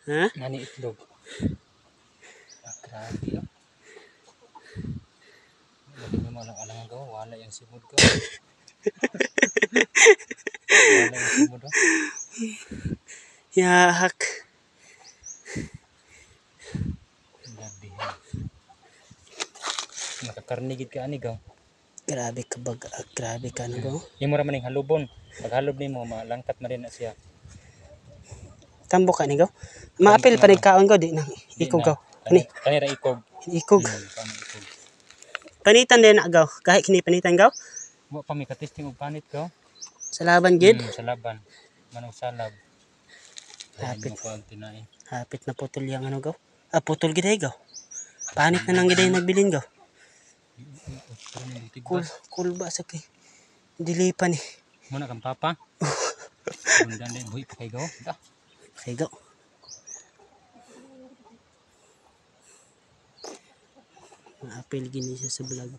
Ha? Nani itlog. Grabe oh. Lagi mo alang-alang gaw, wala yung simod gaw. Wala yung simod oh. Yahak. Grabe. Nakakarnigid ka ani gaw. Grabe ka bag, grabe ka na go. Imo ra man ning halubon. Pag halob nimo malangkat man din na siya. Tambo ka ni go. Maapil pa ni kaon go di nang ikog go. Kani Kanira ikog. ikog. Kani ikog. Panitan din na go. Kahit kini panitan go. Wa pa mi ka-testing og panit gaw. Sa laban gid. Sa laban. Manong salab. Hapit. Mo ko ang tinae. Hapit na putol yang ano go. Ah, putol gid ay go. Panit na lang gid ay nagbilin go. Cool ba sa kay. Dili pa ni. Muna kang papa. Bundan din buhi pa kay gaw. Da. Okay go. Maapil gini siya sa vlog.